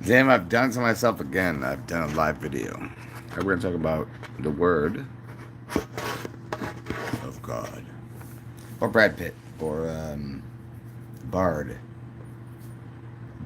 Damn, I've done to myself again. I've done a live video. We're going to talk about the word of God. Or Brad Pitt. Or BARD.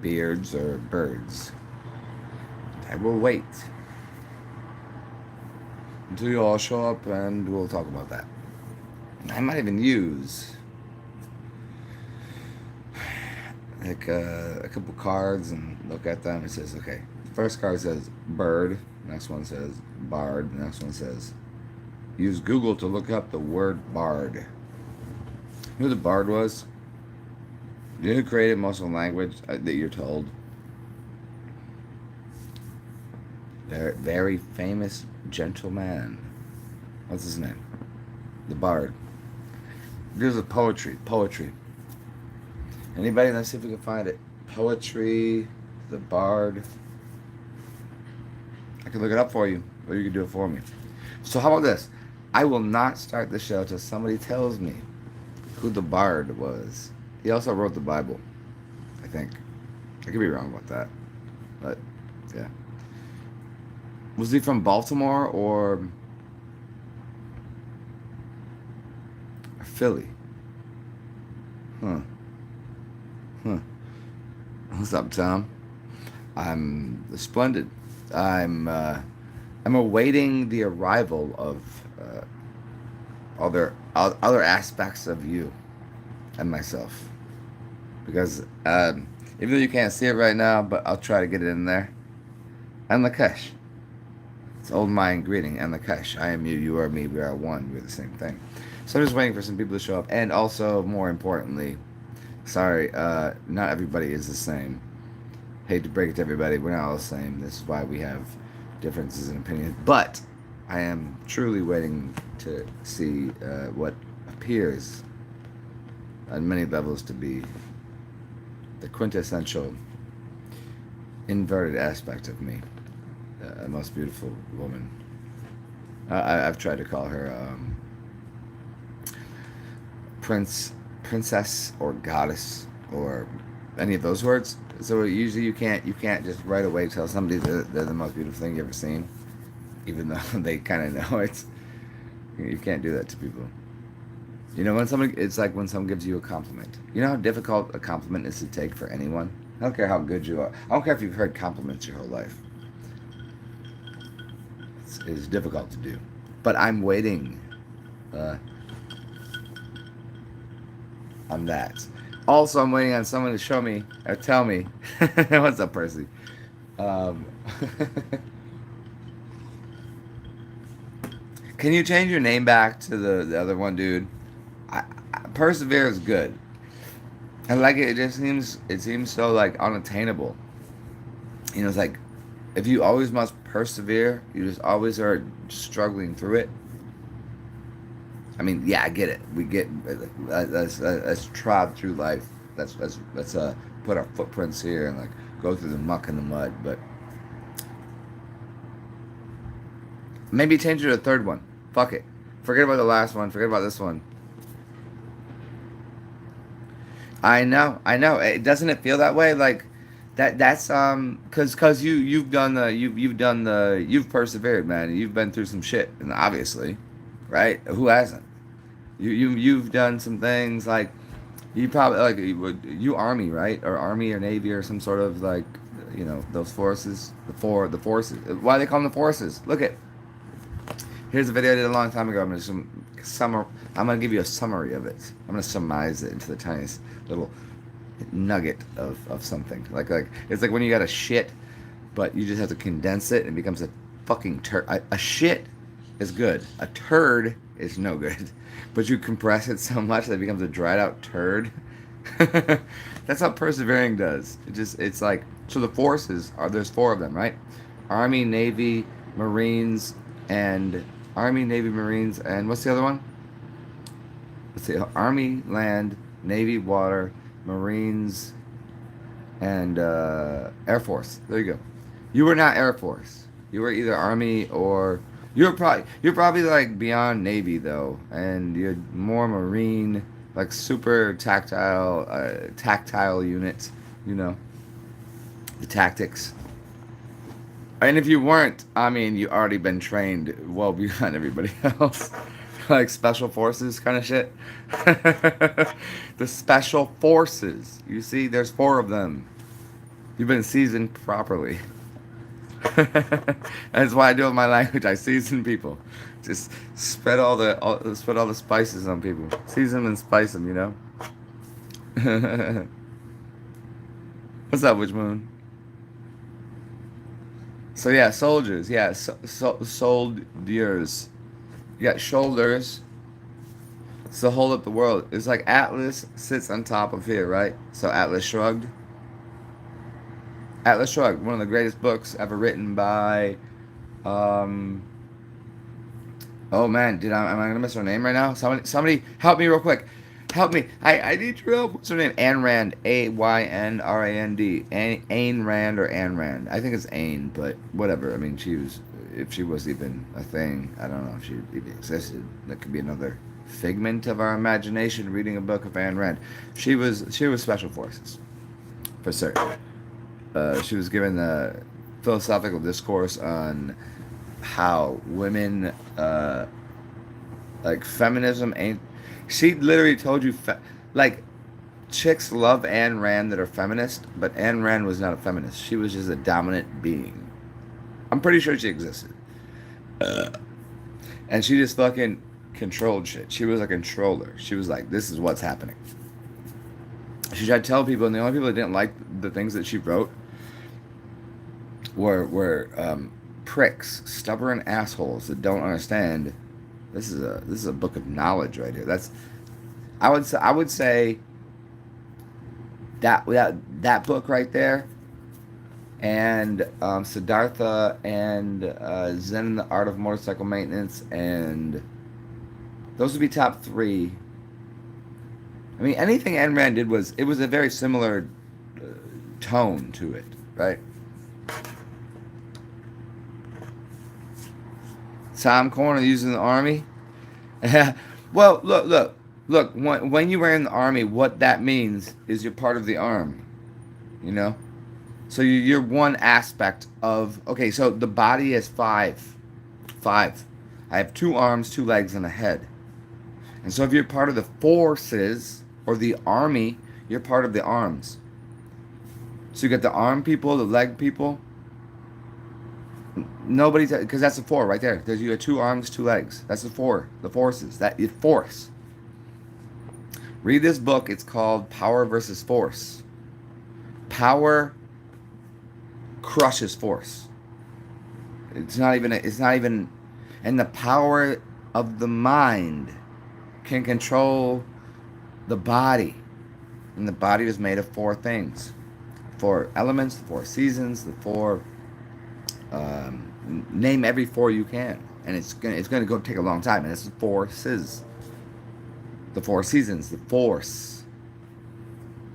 Beards or birds. I will wait until you all show up and we'll talk about that. I might even use like a couple cards and look at them. It says, okay, the first card says bird, next one says bard, the next one says use Google to look up the word bard. You know who the bard was? You know who created most of the language that you're told? They're very famous gentleman. What's his name? The bard. There's a poetry. Anybody? Let's see if we can find it. Poetry, the bard. I can look it up for you, or you can do it for me. So how about this? I will not start the show till somebody tells me who the bard was. He also wrote the Bible, I think. I could be wrong about that, but yeah. Was he from Baltimore or Philly? Huh. Huh. What's up, Tom? I'm splendid. I'm awaiting the arrival of other aspects of you and myself, because even though you can't see it right now, but I'll try to get it in there. And Lakesh. It's old mind greeting. And Lakesh. I am you. You are me. We are one. We're the same thing. So I'm just waiting for some people to show up, and also more importantly. Sorry, not everybody is the same. Hate to break it to everybody, we're not all the same. This is why we have differences in opinion. But I am truly waiting to see what appears on many levels to be the quintessential inverted aspect of me. A most beautiful woman. I've tried to call her princess or goddess or any of those words. So usually you can't just right away tell somebody they're the most beautiful thing you ever seen, even though they kind of know it. You can't do that to people. You know, when someone, it's like when someone gives you a compliment. You know how difficult a compliment is to take for anyone? I don't care how good you are. I don't care if you've heard compliments your whole life. It's difficult to do. But I'm waiting on that. Also, I'm waiting on someone to show me or tell me. What's up, Percy? Um, can you change your name back to the other one, dude? Persevere is good. I like it. It seems so like unattainable. You know, it's like if you always must persevere, you just always are struggling through it. I mean, yeah, I get it. We get let's trod through life. Let's put our footprints here and like go through the muck and the mud. But maybe change it to a third one. Fuck it. Forget about the last one. Forget about this one. I know. Doesn't it feel that way? Like that's cause you've persevered, man. You've been through some shit, and obviously, right? Who hasn't? You've done some things like you probably like you army, right? Or army or navy or some sort of like, you know, those forces, the forces. Why they call them the forces? Look at, here's a video I did a long time ago. I'm gonna give you a summary of it. I'm gonna summarize it into the tiniest little nugget of something. Like it's like when you got a shit, but you just have to condense it and it becomes a fucking turd. A shit is good. A turd is no good. But you compress it so much that it becomes a dried out turd. That's how persevering does. It's like, so the forces are, there's four of them, right? Army, Navy, Marines, and what's the other one? Let's see, Army, Land, Navy, Water, Marines, and Air Force. There you go. You were not Air Force. You were either Army or you're probably like beyond Navy though, and you're more Marine, like super tactile units. You know, the tactics. And if you weren't, I mean, you already been trained well beyond everybody else. Like special forces kind of shit. The special forces. You see, there's 4 of them. You've been seasoned properly. That's why I do it in my language. I season people. Just spread all the spices on people. Season them and spice them, you know? What's up, Witch Moon? So yeah, soldiers. Yeah, soldiers. You got shoulders. So hold up the world. It's like Atlas sits on top of here, right? So Atlas Shrugged. Atlas Shrugged, one of the greatest books ever written by. Um, oh man, am I gonna miss her name right now? Somebody, help me real quick. Help me. I need your help. What's her name? Ayn Rand. Aynrand. Ayn Rand or Ayn Rand. I think it's Ayn, but whatever. I mean, if she was even a thing, I don't know if she even existed. That could be another figment of our imagination. Reading a book of Ayn Rand. She was special forces, for certain. She was given a philosophical discourse on how women, like feminism ain't. She literally told you, like, chicks love Ayn Rand that are feminist, but Ayn Rand was not a feminist. She was just a dominant being. I'm pretty sure she existed. And she just fucking controlled shit. She was a controller. She was like, this is what's happening. She tried to tell people, and the only people that didn't like the things that she wrote were pricks, stubborn assholes that don't understand. This is a book of knowledge right here. I would say that book right there, and Siddhartha and Zen and the Art of Motorcycle Maintenance, and those would be top 3. I mean, anything Ayn Rand did was a very similar tone to it, right? Tom Corner using the army. Well, look. When you were in the army, what that means is you're part of the arm. You know, so you're one aspect of. Okay, so the body is 5. I have 2 arms, 2 legs, and a head. And so if you're part of the forces or the army, you're part of the arms. So you get the arm people, the leg people. Nobody's, because that's the 4 right there. There's you have 2 arms, 2 legs. That's the 4. The forces. That is force. Read this book. It's called Power versus Force. Power crushes force. It's not even. And the power of the mind can control the body. And the body is made of 4 things: 4 elements, the 4 seasons, the 4. Name every 4 you can, and it's gonna go take a long time. And it's the forces, the 4 seasons, the force.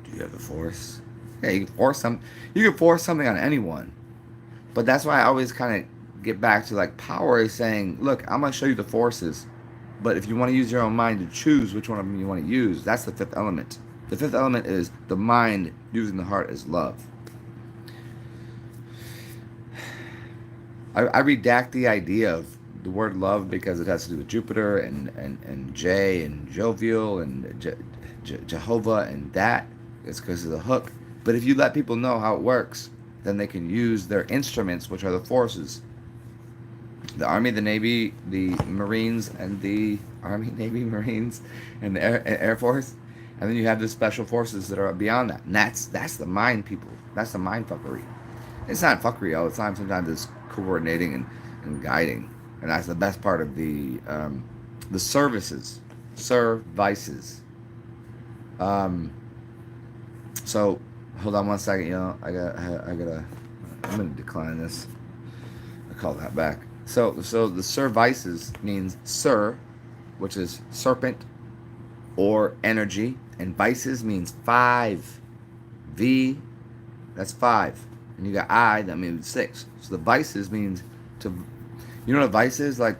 Do you have the force? Yeah, you can force something on anyone, but that's why I always kind of get back to like power is saying, look, I'm gonna show you the forces, but if you want to use your own mind to choose which one of them you want to use, that's the 5th element. The 5th element is the mind using the heart as love. I redact the idea of the word love because it has to do with Jupiter and J and jovial and Jehovah, and that is because of the hook. But if you let people know how it works, then they can use their instruments, which are the forces. The Army, the Navy, the Marines, and the Army, Navy, Marines, and the Air Force. And then you have the special forces that are beyond that. And that's the mind, people. That's the mind fuckery. It's not fuckery all the time. Sometimes it's coordinating and guiding, and that's the best part of the services. So hold on one second. I'm gonna decline this. I call that back. So the services means sir, which is serpent or energy, and vices means 5. V, that's 5. And you got I, that means 6. So the vices means to, you know what a vice is? Like,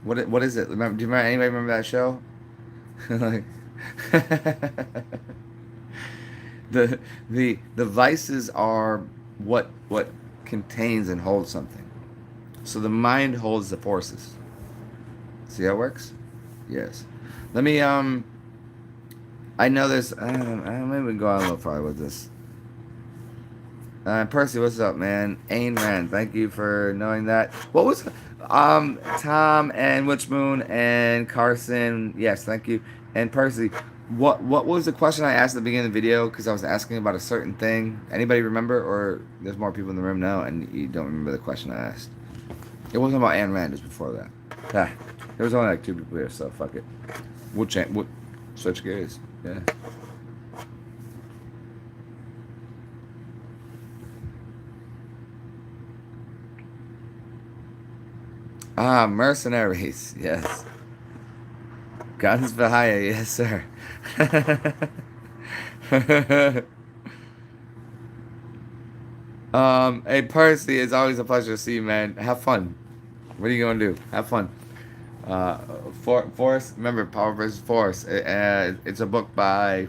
what is it? Do you remember, anybody remember that show? Like, the vices are what contains and holds something. So the mind holds the forces. See how it works? Yes. Let me I know there's maybe we can go on a little farther with this. Percy, what's up, man? Ayn Rand, thank you for knowing that. What was Tom and Witch Moon and Carson? Yes, thank you. And Percy, what was the question I asked at the beginning of the video? Because I was asking about a certain thing. Anybody remember? Or there's more people in the room now, and you don't remember the question I asked? It wasn't about Ayn Rand. It was before that. Ah, there was only like 2 people here, so fuck it. We'll switch gears. Yeah. Ah, mercenaries. Yes. Guns for hire. Yes, sir. Hey, Percy, it's always a pleasure to see you, man. Have fun. What are you gonna do? Have fun. Uh, Force. Remember, Power versus Force. It's a book by.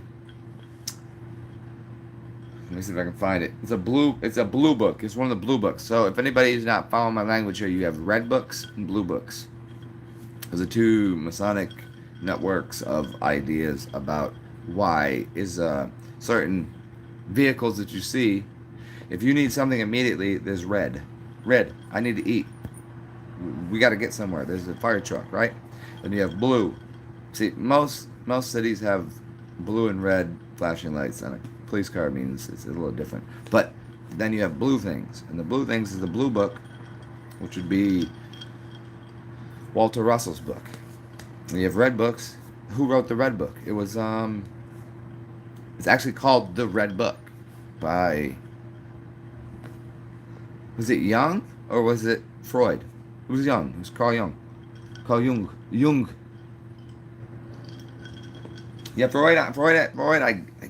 Let me see if I can find it. It's a blue. It's a blue book. It's one of the blue books. So if anybody is not following my language here, you have red books and blue books. Those are two Masonic networks of ideas about why is certain vehicles that you see. If you need something immediately, there's red. Red. I need to eat. We got to get somewhere. There's a fire truck, right? Then you have blue. See, most cities have blue and red flashing lights, and a police car means it's a little different. But then you have blue things, and the blue things is the blue book, which would be Walter Russell's book. And you have red books. Who wrote the red book? It was it's actually called The Red Book by, was it Jung or was it Freud? It was Jung. It was Carl Jung. Carl Jung. Jung. Yeah, Freud. I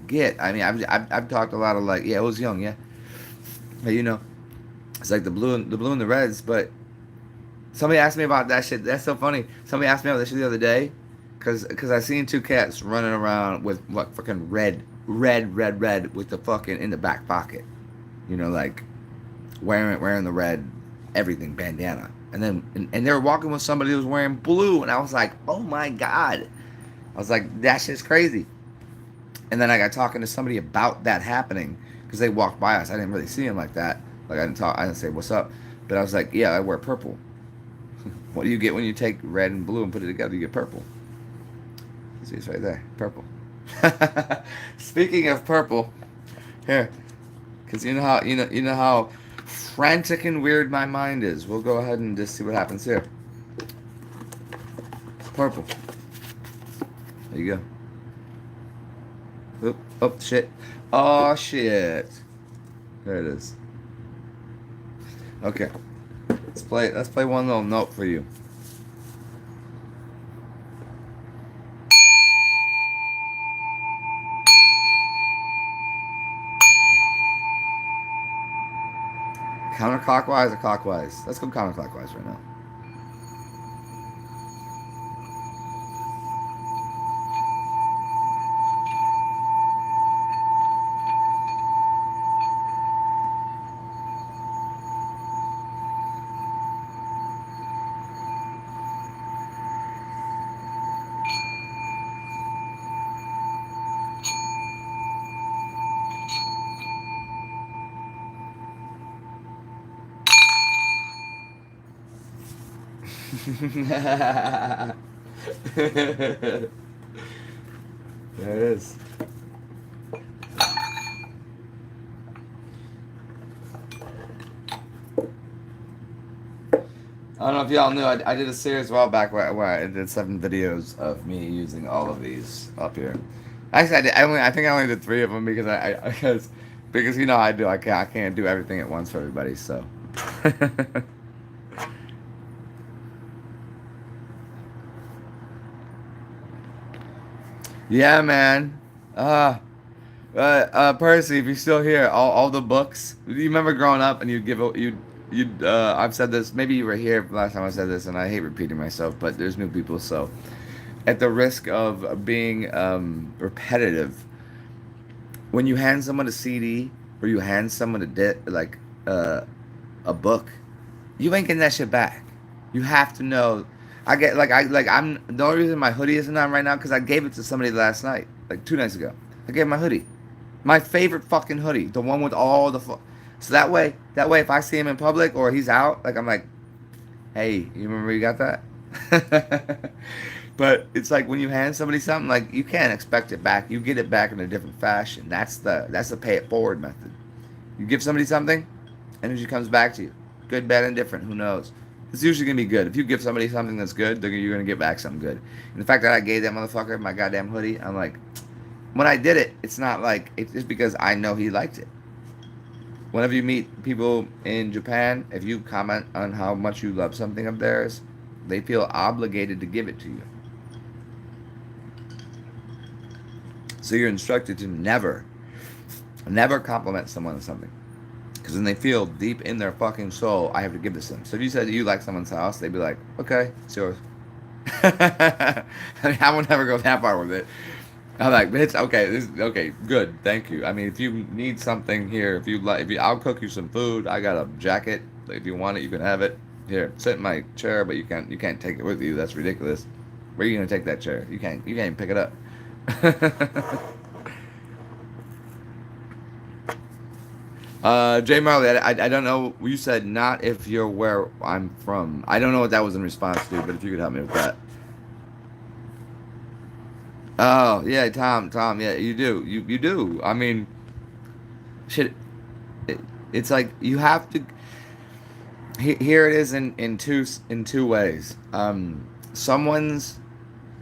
get. I mean, I've talked a lot of like, yeah, it was Jung. Yeah, but you know, it's like the blue and the reds. But somebody asked me about that shit. That's so funny. Somebody asked me about that shit the other day, cause I seen 2 cats running around with what fucking red with the fucking in the back pocket. You know, like wearing the red everything bandana. And then and they were walking with somebody who was wearing blue, and I was like, oh my god. I was like, that shit's crazy. And then I got talking to somebody about that happening because they walked by us. I didn't really see him like that. Like I didn't say what's up, but I was like, yeah, I wear purple. What do you get when you take red and blue and put it together? You get purple. See, it's right there, purple. Speaking of purple, here, because you know how frantic and weird my mind is. We'll go ahead and just see what happens here. Purple. There you go. Oh, shit. Oh, shit. There it is. Okay. Let's play one little note for you. Counterclockwise or clockwise? Let's go counterclockwise right now. There it is. I don't know if y'all knew, I did a series a while back where I did 7 videos of me using all of these up here. Actually, I think I only did 3 of them because you know I do. I can't do everything at once for everybody. So. Yeah, man. Percy, if you're still here, all the books. Do you remember growing up and you'd I've said this. Maybe you were here last time I said this, and I hate repeating myself, but there's new people, so at the risk of being repetitive, when you hand someone a CD or you hand someone a book, you ain't getting that shit back. You have to know. I'm the only reason my hoodie isn't on right now because I gave it to somebody last night, like 2 nights ago. I gave him my hoodie, my favorite fucking hoodie, the one with all the. So that way, if I see him in public or he's out, like I'm like, hey, you remember you got that? But it's like when you hand somebody something, like you can't expect it back. You get it back in a different fashion. That's the pay it forward method. You give somebody something, energy comes back to you. Good, bad, and different. Who knows? It's usually gonna be good. If you give somebody something that's good, you're gonna get back something good. And the fact that I gave that motherfucker my goddamn hoodie, I'm like, when I did it, it's not like it's just because I know he liked it. Whenever you meet people in Japan, if you comment on how much you love something of theirs, they feel obligated to give it to you. So you're instructed to never compliment someone on something. Because then they feel deep in their fucking soul, I have to give this to them. So if you said you like someone's house, they'd be like, okay, it's yours. I mean, I would never go that far with it. I'm like, bitch, okay, okay, good, thank you. I mean, if you need something here, I'll cook you some food. I got a jacket. If you want it, you can have it. Here, sit in my chair, but you can't take it with you. That's ridiculous. Where are you gonna take that chair? You can't even pick it up. Jay Marley, I don't know. You said not if you're where I'm from. I don't know what that was in response to, but if you could help me with that. Oh yeah, Tom, yeah, you do, you do. I mean, shit. It, it's like you have to. Here it is in two ways. Someone's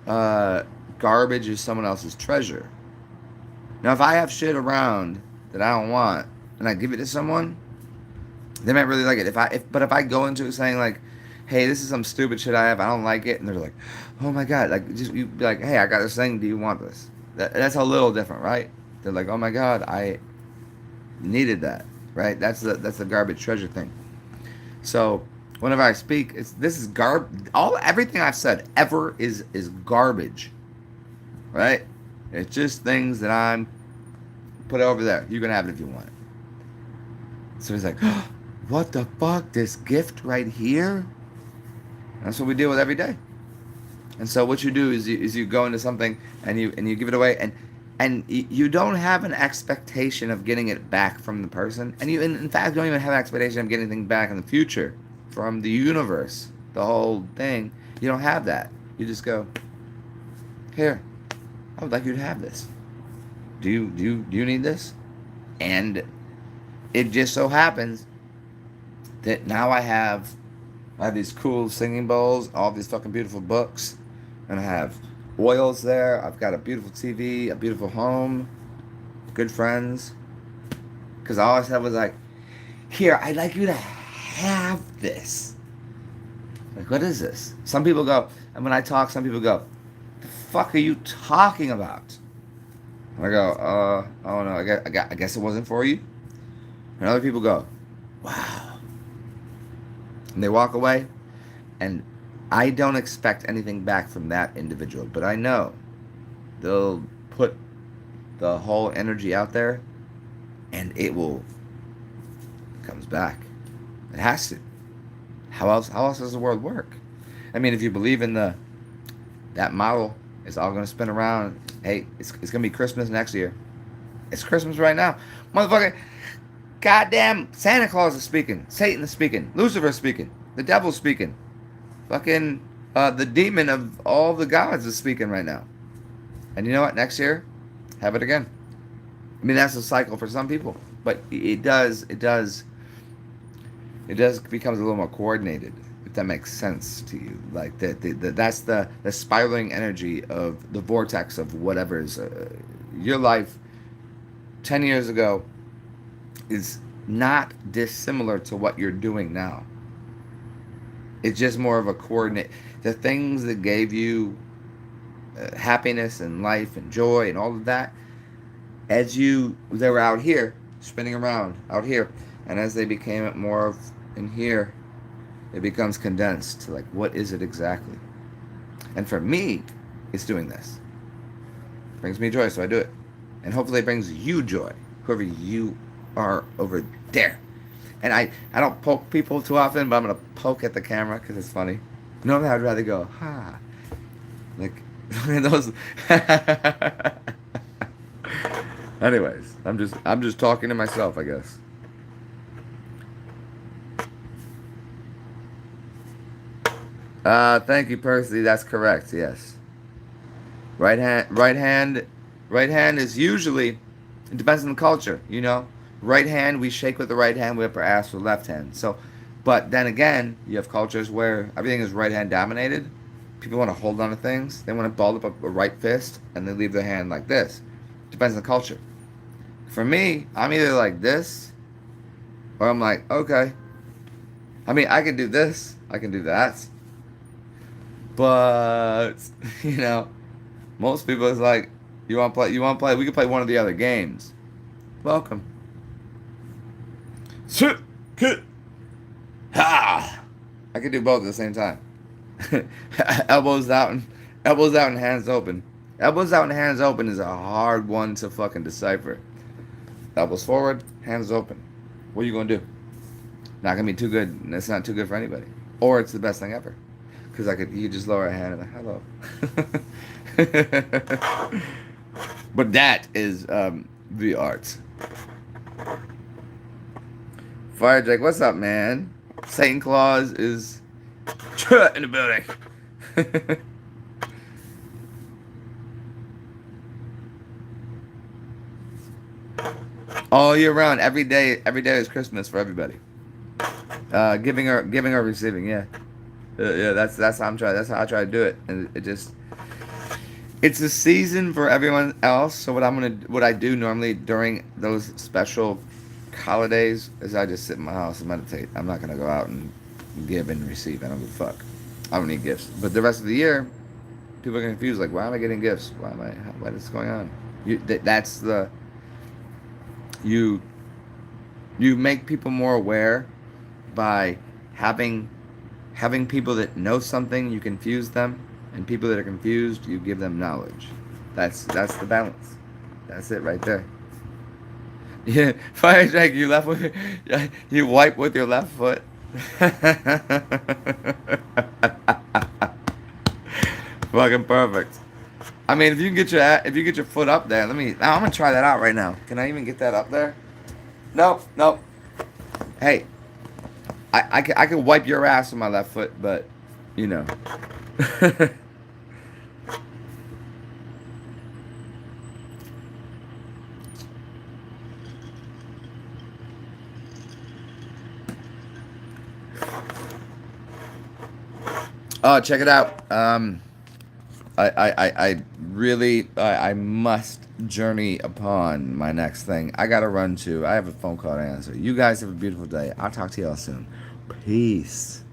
garbage is someone else's treasure. Now, if I have shit around that I don't want and I give it to someone, they might really like it. But if I go into it saying like, "Hey, this is some stupid shit I have. I don't like it," and they're like, "Oh my god!" Like just you be like, "Hey, I got this thing. Do you want this?" That's a little different, right? They're like, "Oh my god, I needed that." Right? That's the garbage treasure thing. So whenever I speak, this is everything I've said ever is garbage, right? It's just things that I'm put over there. You can have it if you want it. So he's like, oh, what the fuck? This gift right here? That's what we deal with every day. And so what you do is you go into something and you give it away and you don't have an expectation of getting it back from the person, and you in fact don't even have an expectation of getting anything back in the future from the universe, the whole thing. You don't have that. You just go, here, I would like you to have this. Do you need this? And it just so happens that now I have these cool singing bowls, all these fucking beautiful books, and I have oils there. I've got a beautiful TV, a beautiful home, good friends. Because all I said was like, here, I'd like you to have this. Like, what is this? Some people go, and when I talk, some people go, the fuck are you talking about? And I go, oh no, I guess it wasn't for you. And other people go, wow. And they walk away, and I don't expect anything back from that individual, but I know they'll put the whole energy out there, and it comes back. It has to. How else does the world work? I mean, if you believe in that model, it's all going to spin around. Hey, it's going to be Christmas next year. It's Christmas right now. Motherfucker, goddamn Santa Claus is speaking. Satan is speaking. Lucifer is speaking. The devil's speaking. Fucking the demon of all the gods is speaking right now. And you know what? Next year, have it again. I mean, that's a cycle for some people. But it becomes a little more coordinated, if that makes sense to you. Like that's the spiraling energy of the vortex of whatever's your life 10 years ago is not dissimilar to what you're doing now. It's just more of a coordinate. The things that gave you happiness and life and joy and all of that, they were out here, spinning around out here. And as they became more of in here, it becomes condensed to like, what is it exactly? And for me, it's doing this. It brings me joy, so I do it. And hopefully it brings you joy, whoever you are over there. And I don't poke people too often, but I'm gonna poke at the camera because it's funny. Normally I'd rather go ha, like those. Anyways, I'm just talking to myself, I guess. Thank you, Percy. That's correct. Yes. Right hand, right hand, right hand is usually. It depends on the culture, you know. Right hand, we shake with the right hand, we whip our ass with the left hand. So, but then again, you have cultures where everything is right hand dominated. People want to hold on to things. They want to ball up a right fist and they leave their hand like this. Depends on the culture. For me, I'm either like this or I'm like, okay. I mean, I can do this, I can do that, but you know, most people is like, you want to play? You want to play? We can play one of the other games. Welcome. Ha! I can do both at the same time. elbows out and elbows out and hands open. Elbows out and hands open is a hard one to fucking decipher. Elbows forward, hands open. What are you gonna do? Not gonna be too good. It's not too good for anybody. Or it's the best thing ever. Because you just lower a hand and hello. But that is the art. Fire Jake, what's up, man? Satan Claus is in the building. All year round, every day is Christmas for everybody. Giving or receiving, yeah. Yeah, that's how I'm trying. That's how I try to do it, and it just it's a season for everyone else. So what I do normally during those special holidays is I just sit in my house and meditate. I'm not gonna go out and give and receive. I don't give a fuck. I don't need gifts. But the rest of the year, people are confused. Like, why am I getting gifts? What is going on? That's the you you make people more aware by having people that know something, you confuse them, and people that are confused, you give them knowledge. That's the balance. That's it right there. Yeah, fire Jack, you left with you wipe with your left foot. Fucking perfect. I mean, if you get your foot up there, I'm gonna try that out right now. Can I even get that up there? Nope, nope. Hey, I can wipe your ass with my left foot, but you know. Oh, check it out. I really, I must journey upon my next thing. I gotta run to. I have a phone call to answer. You guys have a beautiful day. I'll talk to y'all soon. Peace.